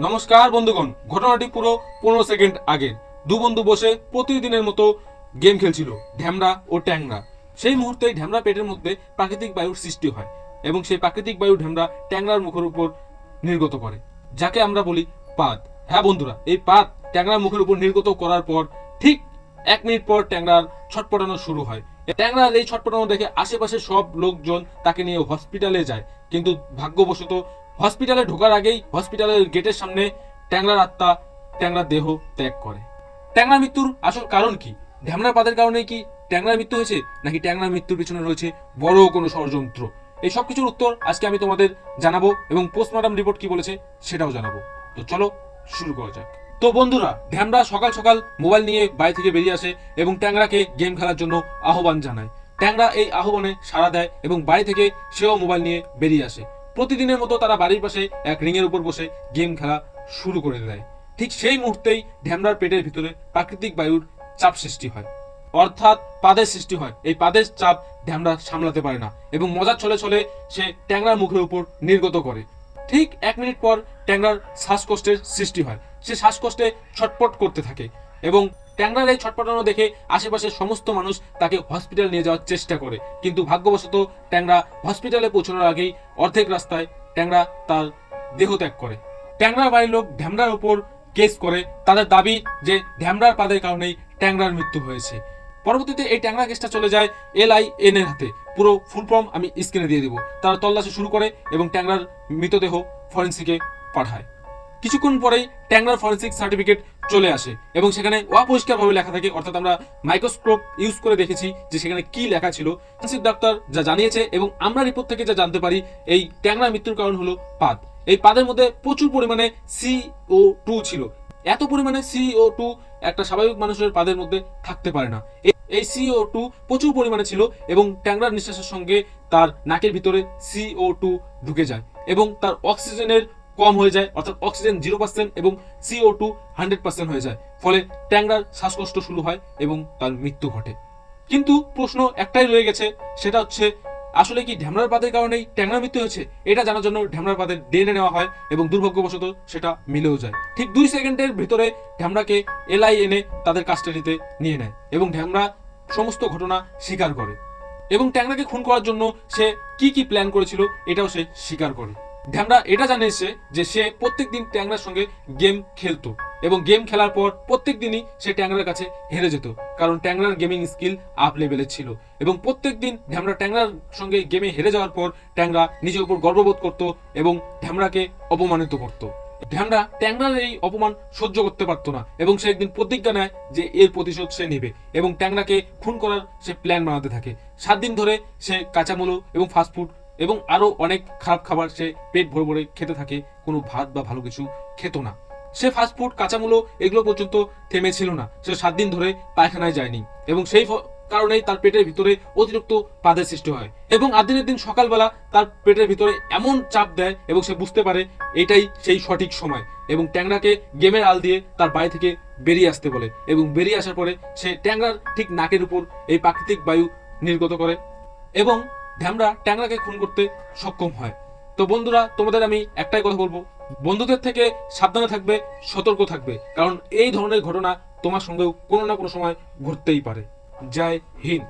নমস্কার বন্ধুগণ, ঘটনাটি পুরো 15 সেকেন্ড আগের। দু বন্ধু বসে প্রতিদিনের মতো গেম খেলছিল, ঢ্যামরা ও ট্যাংরা। সেই মুহূর্তেই ঢ্যামরা পেটের মধ্যে প্রাকৃতিক বায়ুর সৃষ্টি হয় এবং সেই প্রাকৃতিক বায়ু ঢ্যামরা ট্যাংরার মুখের উপর নির্গত করে, যাকে আমরা বলি পাদ। হ্যাঁ বন্ধুরা, এই পাদ ট্যাংরার মুখের উপর নির্গত করার পর ঠিক 1 মিনিট পর ট্যাংরার ছটপটানো শুরু হয়। ট্যাংরার এই ছটপটানো দেখে আশেপাশে সব লোকজন তাকে নিয়ে হসপিটালে যায়, কিন্তু ভাগ্যবশত হসপিটালে ঢোকার আগেই হসপিটালের গেটের সামনে ট্যাংরার আত্মা ট্যাংরার দেহ ত্যাগ করে। ট্যাংরার মৃত্যুর আসল কারণ কি? ঢ্যামরার পাদের কারণে কি ট্যাংরার মৃত্যু হয়েছে, নাকি ট্যাংরার মৃত্যুর পিছনে রয়েছে বড় কোনো ষড়যন্ত্র? এই সব কিছুর উত্তর আজকে আমি তোমাদের জানাবো এবং পোস্টমর্টম রিপোর্ট কি বলেছে সেটাও জানাবো। তো চলো শুরু করা যাক। তো বন্ধুরা, ঢ্যামরা সকাল সকাল মোবাইল নিয়ে বাড়ি থেকে বেরিয়ে আসে এবং ট্যাংরাকে গেম খেলার জন্য আহ্বান জানায়। ট্যাংরা এই আহ্বানে সাড়া দেয় এবং বাড়ি থেকে সেও মোবাইল নিয়ে বেরিয়ে আসে। প্রতিদিনের মতো তারা বাড়ির পাশে এক রিংয়ের উপর বসে গেম খেলা শুরু করে দেয়। ঠিক সেই মুহূর্তেই ঢ্যামরার পেটের ভিতরে প্রাকৃতিক বায়ুর চাপ সৃষ্টি হয়, অর্থাৎ পাদের সৃষ্টি হয়। এই পাদের চাপ ঢ্যামরা সামলাতে পারে না এবং মজার ছলে ছলে সে ট্যাংরার মুখের উপর নির্গত করে। ঠিক 1 মিনিট পর ট্যাংরার শ্বাসকষ্টের সৃষ্টি হয়। সে শ্বাসকষ্টে ছটপট করতে থাকে এবং ট্যাংরার এই ছটপটানো দেখে আশেপাশের সমস্ত মানুষ তাকে হসপিটাল নিয়ে যাওয়ার চেষ্টা করে, কিন্তু ভাগ্যবশত ট্যাংরা হসপিটালে পৌঁছানোর আগেই অর্ধেক রাস্তায় ট্যাংরা তার দেহ ত্যাগ করে। ট্যাংরার বাড়ির লোক ঢ্যামরার উপর কেস করে। তাদের দাবি যে ঢ্যামরার পাদের কারণেই ট্যাংরার মৃত্যু হয়েছে। পরবর্তীতে এই ট্যাংরা কেসটা চলে যায় LIN এর হাতে। পুরো ফুল ফর্ম আমি স্ক্রিনে দিয়ে দিব। তারা তল্লাশি শুরু করে এবং ট্যাংরার মৃতদেহ ফরেন্সিকে পাঠায়। কিছুক্ষণ পরেই ট্যাংরার ফরেন্সিক সার্টিফিকেট চলে আসে এবং সেখানে অপরিষ্কারভাবে লেখা থাকে, অর্থাৎ আমরা মাইক্রোস্কোপ ইউজ করে দেখেছি যে সেখানে কি লেখা ছিল। ফরেন্সিক ডাক্তার যা জানিয়েছে এবং আমরা রিপোর্ট থেকে যা জানতে পারি, এই ট্যাংরার মৃত্যুর কারণ হলো পাদ। এই পাদের মধ্যে প্রচুর পরিমাণে CO2 ছিল। এত পরিমাণে CO2 একটা স্বাভাবিক মানুষের পাদের মধ্যে থাকতে পারে না। এই CO2 প্রচুর পরিমাণে ছিল এবং ট্যাংরার নিঃশ্বাসের সঙ্গে তার নাকের ভিতরে CO2 ঢুকে যায় এবং তার অক্সিজেনের কম হয়ে যায়, অর্থাৎ অক্সিজেন 0% এবং CO2 100% হয়ে যায়। ফলে ট্যাংরার শ্বাসকষ্ট শুরু হয় এবং তার মৃত্যু ঘটে। কিন্তু প্রশ্ন একটাই রয়ে গেছে, সেটা হচ্ছে আসলে কি ঢ্যামরার পাদের কারণেই ট্যাংরার মৃত্যু হয়েছে? এটা জানার জন্য ঢ্যামরার পাদের DNA নেওয়া হয় এবং দুর্ভাগ্যবশত সেটা মিলেও যায়। ঠিক 2 সেকেন্ডের ভিতরে ঢ্যামরাকে LIN এ তাদের কাস্টাডিতে নিয়ে নেয় এবং ঢ্যামরা সমস্ত ঘটনা স্বীকার করে এবং ট্যাংরাকে খুন করার জন্য সে কি কি প্ল্যান করেছিল এটাও সে স্বীকার করে। ঢ্যামরা এটা জানিয়েছে যে সে প্রত্যেকদিন ট্যাংরার সঙ্গে গেম খেলতো এবং গেম খেলার পর প্রত্যেক দিনই সে ট্যাংরার কাছে হেরে যেত, কারণ ট্যাংরার গেমিং স্কিল আপ লেভেলের ছিল। এবং প্রত্যেকদিন ঢ্যামরা ট্যাংরার সঙ্গে গেমে হেরে যাওয়ার পর ট্যাংরা নিজের উপর গর্ববোধ করত এবং ঢ্যামরাকে অপমানিত করত। ঢ্যামরা ট্যাংরার এই অপমান সহ্য করতে পারতো না এবং সে একদিন প্রতিজ্ঞা নেয় যে এর প্রতিশোধ সে নেবে এবং ট্যাংরাকে খুন করার সে প্ল্যান বানাতে থাকে। 7 দিন ধরে সে কাঁচামূলো এবং ফাস্টফুড এবং আরো অনেক খারাপ খাবার সে পেট ভরে ভরে খেতে থাকে, কোনো ভাত বা ভালো কিছু খেত না। সে ফাস্টফুড, কাঁচামূলো এগুলো পর্যন্ত থেমেছিল না। সে 7 দিন ধরে পায়খানায় যায়নি এবং সেই কারণেই তার পেটের ভিতরে অতিরিক্ত পাদের সৃষ্টি হয় এবং দিনের দিন সকালবেলা তার পেটের ভিতরে এমন চাপ দেয় এবং সে বুঝতে পারে এটাই সেই সঠিক সময় এবং ট্যাংরাকে গেমের আল দিয়ে তার বাড়ি থেকে বেরিয়ে আসতে বলে এবং বেরিয়ে আসার পরে সে ট্যাংরার ঠিক নাকের উপর এই প্রাকৃতিক বায়ু নির্গত করে এবং ঢ্যামরা ট্যাংরাকে খুন করতে সক্ষম হয়। তো বন্ধুরা, তোমাদের আমি একটাই কথা বলবো, বন্ধুদের থেকে সাবধানে থাকবে, সতর্ক থাকবে, কারণ এই ধরনের ঘটনা তোমার সঙ্গেও কোনো না কোনো সময় ঘটতেই পারে। জয় হিন্দ।